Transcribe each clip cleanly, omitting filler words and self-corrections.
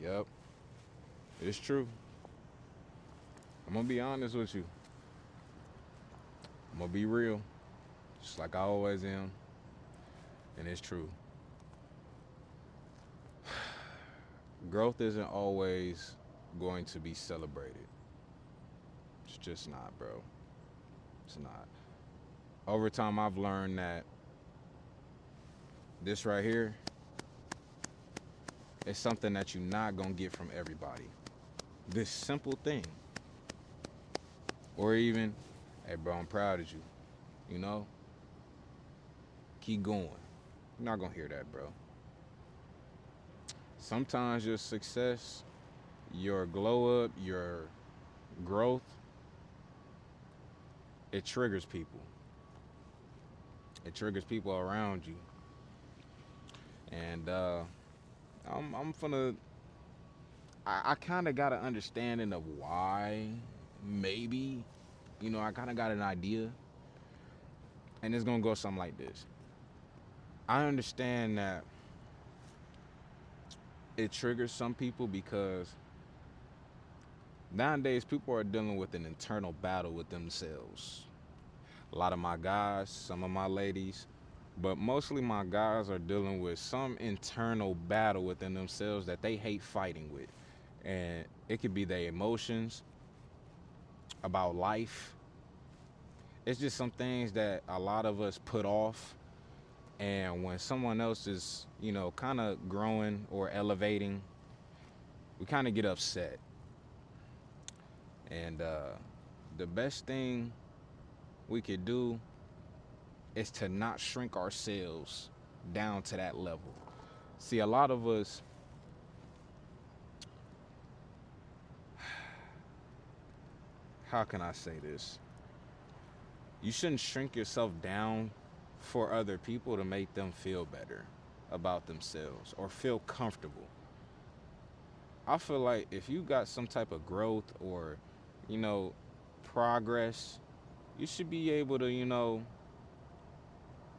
Yep, it's true. I'm gonna be honest with you. I'm gonna be real, just like I always am, and it's true. Growth isn't always going to be celebrated. It's just not, bro. It's not. Over time, I've learned that this right here is something that you're not gonna get from everybody. This simple thing, or even, hey, bro, I'm proud of you. You know, keep going. You're not gonna hear that, bro. Sometimes your success, your glow up, your growth, it triggers people. It triggers people around you, and I'm finna. I kind of got an understanding of why, maybe, I kind of got an idea, and it's gonna go something like this. I understand that it triggers some people because nowadays people are dealing with an internal battle with themselves. A lot of my guys, some of my ladies, but mostly my guys are dealing with some internal battle within themselves that they hate fighting with. And it could be their emotions about life. It's just some things that a lot of us put off. And when someone else is, kind of growing or elevating, we kind of get upset. And the best thing we could do is to not shrink ourselves down to that level. See, a lot of us, how can I say this? You shouldn't shrink yourself down for other people to make them feel better about themselves or feel comfortable. I feel like if you got some type of growth or, you know, progress, you should be able to,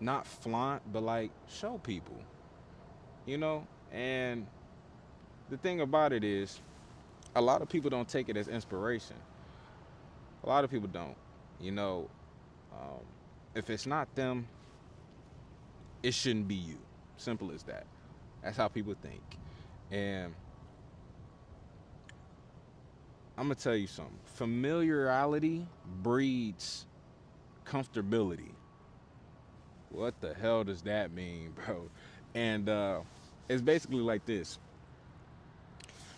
not flaunt, but like show people, you know? And the thing about it is, a lot of people don't take it as inspiration. A lot of people don't. You know, um, if it's not them, it shouldn't be you. Simple as that. That's how people think. And I'm gonna tell you something. Familiarity breeds comfortability. What the hell does that mean, bro? And it's basically like this.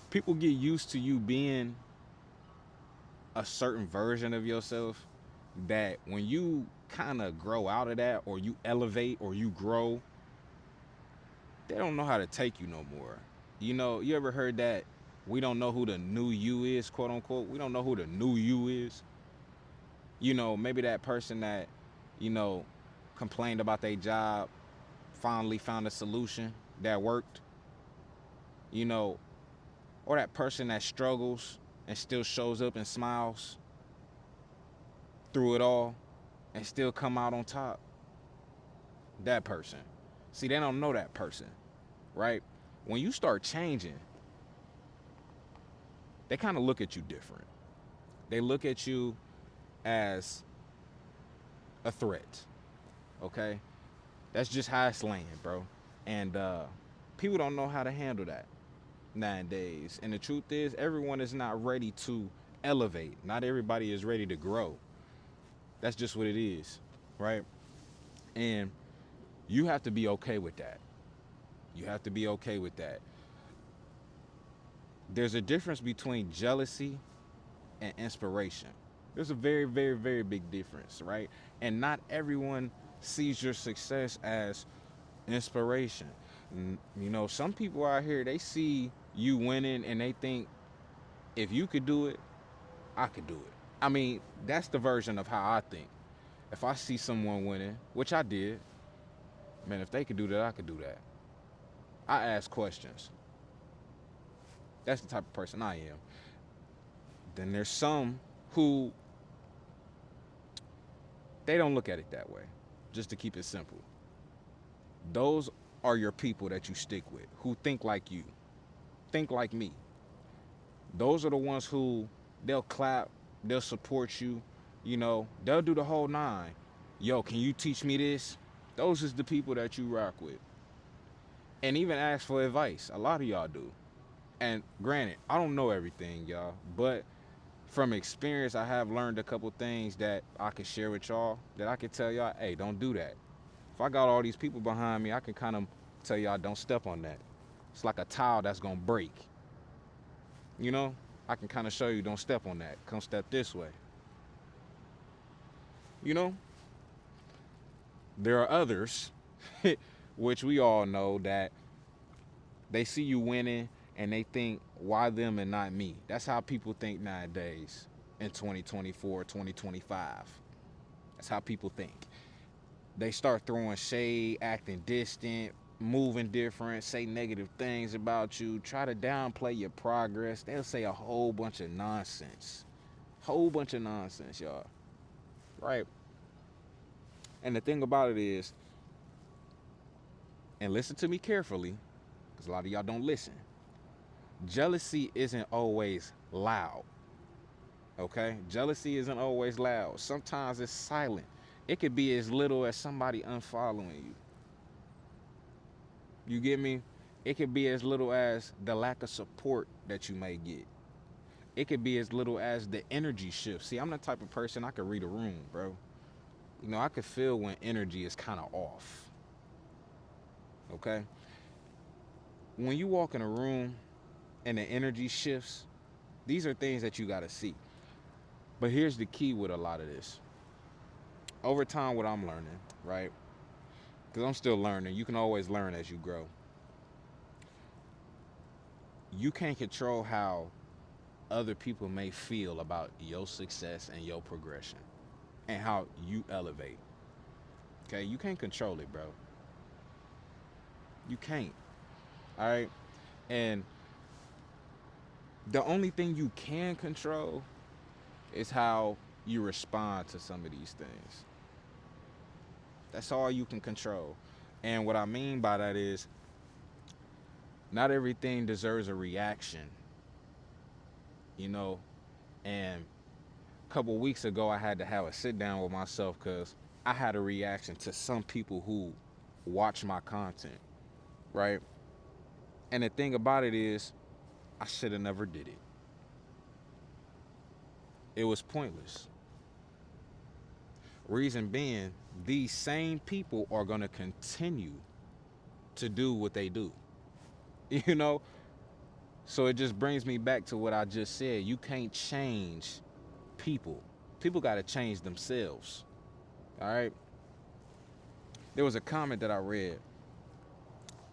People get used to you being a certain version of yourself that when you kind of grow out of that or you elevate or you grow, they don't know how to take you no more. You ever heard that we don't know who the new you is, quote unquote? We don't know who the new you is. Maybe that person that, you know, complained about their job finally found a solution that worked, you know, or that person that struggles and still shows up and smiles through it all and still come out on top. That person. See, they don't know that person, right? When you start changing, they kind of look at you different. They look at you as a threat, okay? That's just how it's laying, bro. And people don't know how to handle that nowadays. And the truth is, everyone is not ready to elevate. Not everybody is ready to grow. That's just what it is, right? And you have to be okay with that. You have to be okay with that. There's a difference between jealousy and inspiration. There's a very, very, very big difference, right? And not everyone sees your success as inspiration. Some people out here, they see you winning and they think if you could do it, I could do it. I mean, that's the version of how I think. If I see someone winning, which I did, man, if they could do that, I could do that. I ask questions. That's the type of person I am. Then there's some who they don't look at it that way. Just to keep it simple. Those are your people that you stick with, who think like you. think like me. Those are the ones who they'll clap, they'll support you, they'll do the whole nine. Yo, can you teach me this? Those is the people that you rock with. And even ask for advice. A lot of y'all do. And granted, I don't know everything, y'all, but from experience, I have learned a couple things that I can share with y'all that I can tell y'all, hey, don't do that. If I got all these people behind me, I can kind of tell y'all, don't step on that. It's like a tile that's gonna break. You know, I can kind of show you, don't step on that. Come step this way. You know, there are others, which we all know that they see you winning and they think, why them and not me? That's how people think nowadays in 2024, 2025. That's how people think. They start throwing shade, acting distant, moving different, say negative things about you, try to downplay your progress. They'll say a whole bunch of nonsense. Whole bunch of nonsense, y'all. Right? And the thing about it is, and listen to me carefully, because a lot of y'all don't listen. Jealousy isn't always loud. Okay? Jealousy isn't always loud. Sometimes it's silent. It could be as little as somebody unfollowing you. You get me? It could be as little as the lack of support that you may get. It could be as little as the energy shift. See, I'm the type of person I could read a room, bro. I could feel when energy is kind of off. Okay? When you walk in a room and the energy shifts, these are things that you got to see. But here's the key with a lot of this. Over time, what I'm learning, right? Because I'm still learning. You can always learn as you grow. You can't control how other people may feel about your success and your progression and how you elevate. Okay? You can't control it, bro. You can't. All right? And the only thing you can control is how you respond to some of these things. That's all you can control. And what I mean by that is not everything deserves a reaction, you know. And a couple weeks ago, I had to have a sit down with myself because I had a reaction to some people who watch my content, right? And the thing about it is, I should have never did it. It was pointless. Reason being, these same people are going to continue to do what they do. You know? So it just brings me back to what I just said. You can't change people. People got to change themselves. All right? There was a comment that I read,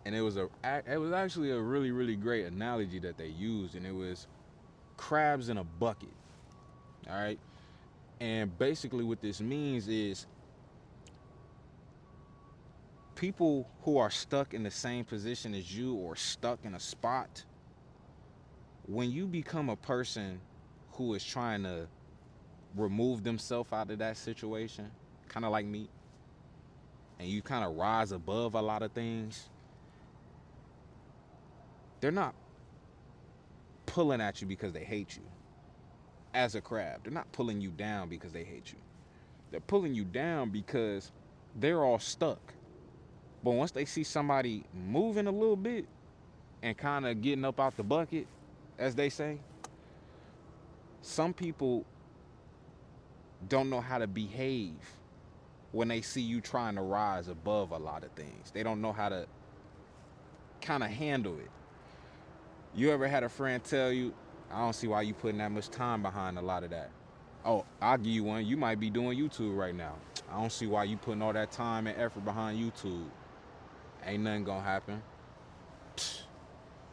and it was actually a really, really great analogy that they used, and it was crabs in a bucket. All right? And basically what this means is people who are stuck in the same position as you or stuck in a spot, when you become a person who is trying to remove themselves out of that situation, kind of like me, and you kind of rise above a lot of things, they're not pulling at you because they hate you. As a crab, they're not pulling you down because they hate you. They're pulling you down because they're all stuck. But once they see somebody moving a little bit and kind of getting up out the bucket, as they say, some people don't know how to behave when they see you trying to rise above a lot of things. They don't know how to kind of handle it. You ever had a friend tell you, I don't see why you putting that much time behind a lot of that. Oh, I'll give you one. You might be doing YouTube right now. I don't see why you putting all that time and effort behind YouTube. Ain't nothing gonna happen.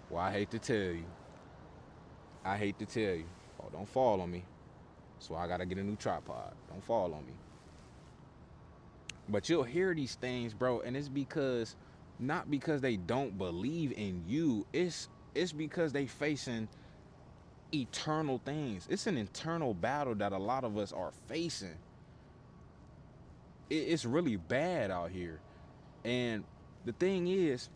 Well, I hate to tell you. I hate to tell you. Oh, don't fall on me. So I gotta get a new tripod. Don't fall on me. But you'll hear these things, bro, and it's because not because they don't believe in you. It's because they facing eternal things. It's an internal battle that a lot of us are facing. It's really bad out here. And the thing is,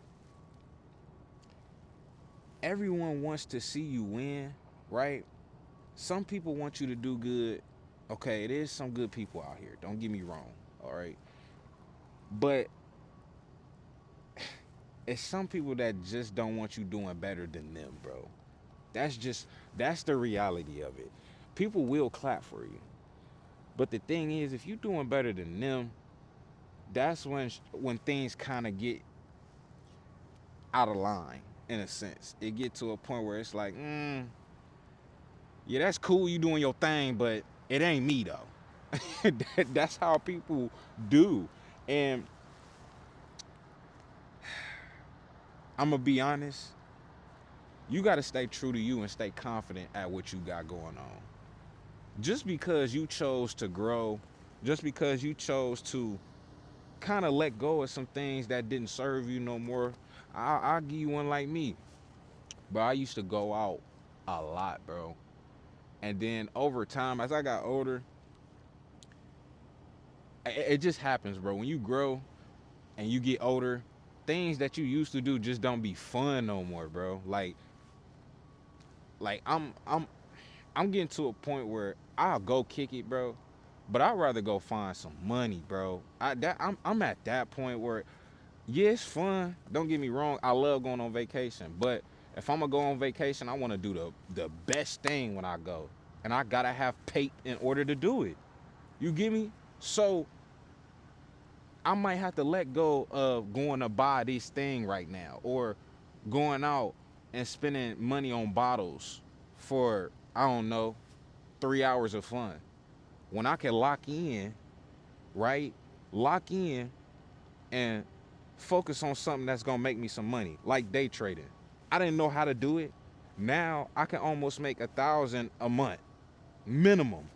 everyone wants to see you win, right? Some people want you to do good. Okay, it is some good people out here. Don't get me wrong. All right. But it's some people that just don't want you doing better than them, bro. That's just that's the reality of it. People will clap for you. But the thing is, if you're doing better than them, that's when things kind of get out of line in a sense. It get to a point where it's like, yeah, that's cool, you doing your thing, but it ain't me though. That's how people do. And I'm gonna be honest, you gotta stay true to you and stay confident at what you got going on. Just because you chose to grow, just because you chose to kind of let go of some things that didn't serve you no more, I'll give you one like me. Bro, I used to go out a lot, bro. And then over time, as I got older, it just happens, bro. When you grow and you get older, things that you used to do just don't be fun no more, bro. Like I'm getting to a point where I'll go kick it, bro. But I'd rather go find some money, bro. I'm at that point where yeah, it's fun. Don't get me wrong. I love going on vacation, but if I'm gonna go on vacation, I want to do the best thing when I go, and I gotta have pay in order to do it. You get me? So I might have to let go of going to buy this thing right now, or going out and spending money on bottles for I don't know 3 hours of fun when I can lock in, right? Lock in and focus on something that's gonna make me some money, like day trading. I didn't know how to do it. Now I can almost make 1,000 a month, minimum,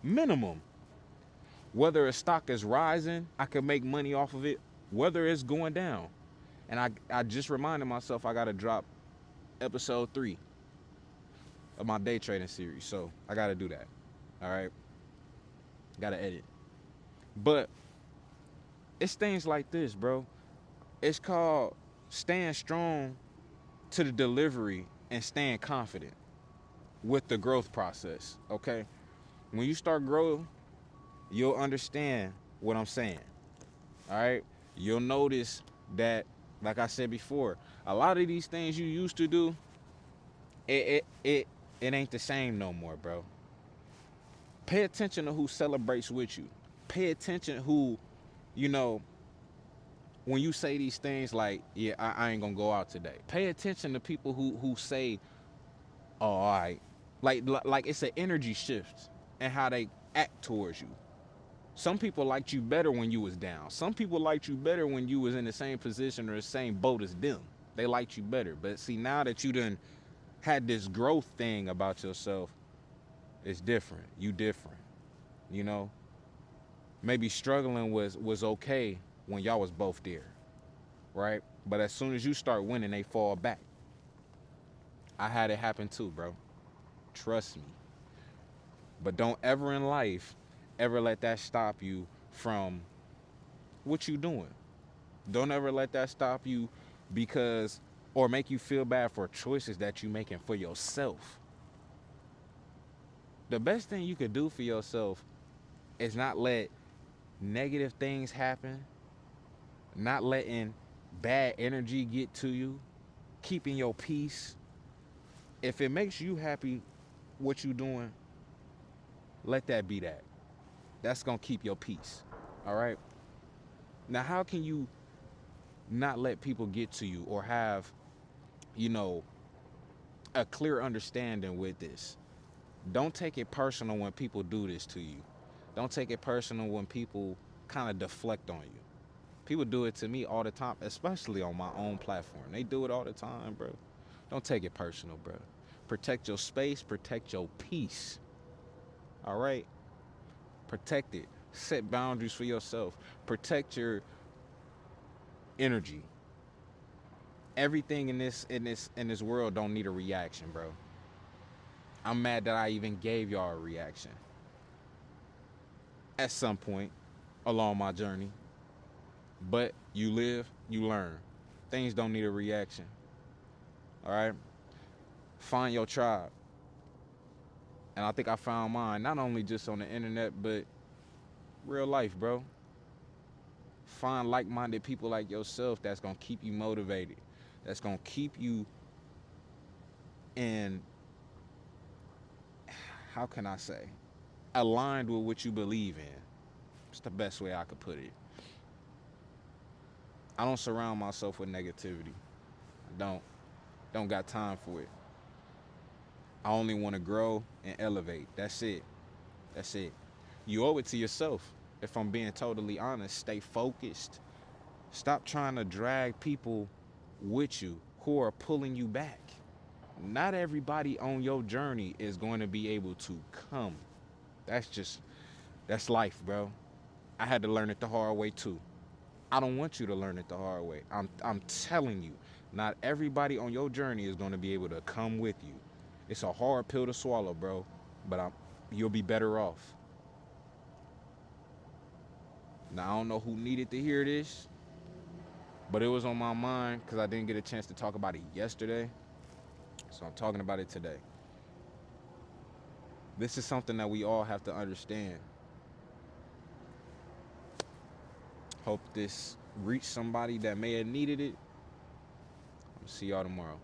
minimum. Whether a stock is rising, I can make money off of it. Whether it's going down, and I just reminded myself I gotta drop episode 3 of my day trading series, so I gotta do that. All right, gotta edit. But it's things like this, bro. It's called staying strong to the delivery and staying confident with the growth process. Okay, when you start growing, you'll understand what I'm saying. All right, you'll notice that, like I said before, a lot of these things you used to do, it it it, it ain't the same no more, bro. Pay attention to who celebrates with you. Pay attention who, you know, when you say these things like, yeah, I ain't gonna go out today. Pay attention to people who say, oh, all right, like it's an energy shift and how they act towards you. Some people liked you better when you was down. Some people liked you better when you was in the same position or the same boat as them. They liked you better. But see, now that you done had this growth thing about yourself, it's different. You different. You know, maybe struggling was okay when y'all was both there, right? But as soon as you start winning, they fall back. I had it happen too, bro. Trust me. But don't ever in life ever let that stop you from what you doing. Don't ever let that stop you because or make you feel bad for choices that you making for yourself. The best thing you could do for yourself is not let negative things happen, not letting bad energy get to you, keeping your peace. If it makes you happy what you doing, let that be that. That's gonna keep your peace. All right. Now, how can you not let people get to you or have, you know, a clear understanding with this? Don't take it personal when people do this to you. Don't take it personal when people kind of deflect on you. People do it to me all the time, especially on my own platform. They do it all the time, bro. Don't take it personal, bro. Protect your space, protect your peace. All right? Protect it. Set boundaries for yourself. Protect your energy. Everything in this world don't need a reaction, bro. I'm mad that I even gave y'all a reaction at some point along my journey. But you live, you learn. Things don't need a reaction. All right? Find your tribe. And I think I found mine, not only just on the internet, but real life, bro. Find like minded people like yourself that's going to keep you motivated, that's going to keep you in, how can I say, aligned with what you believe in. It's the best way I could put it. I don't surround myself with negativity. I don't got time for it. I only want to grow and elevate. That's it. That's it. You owe it to yourself. If I'm being totally honest, stay focused. Stop trying to drag people with you who are pulling you back. Not everybody on your journey is going to be able to come. That's just, that's life, bro. I had to learn it the hard way too. I don't want you to learn it the hard way. I'm telling you, not everybody on your journey is going to be able to come with you. It's a hard pill to swallow, bro, but you'll be better off. Now, I don't know who needed to hear this, but it was on my mind because I didn't get a chance to talk about it yesterday. So I'm talking about it today. This is something that we all have to understand. Hope this reached somebody that may have needed it. I'll see y'all tomorrow.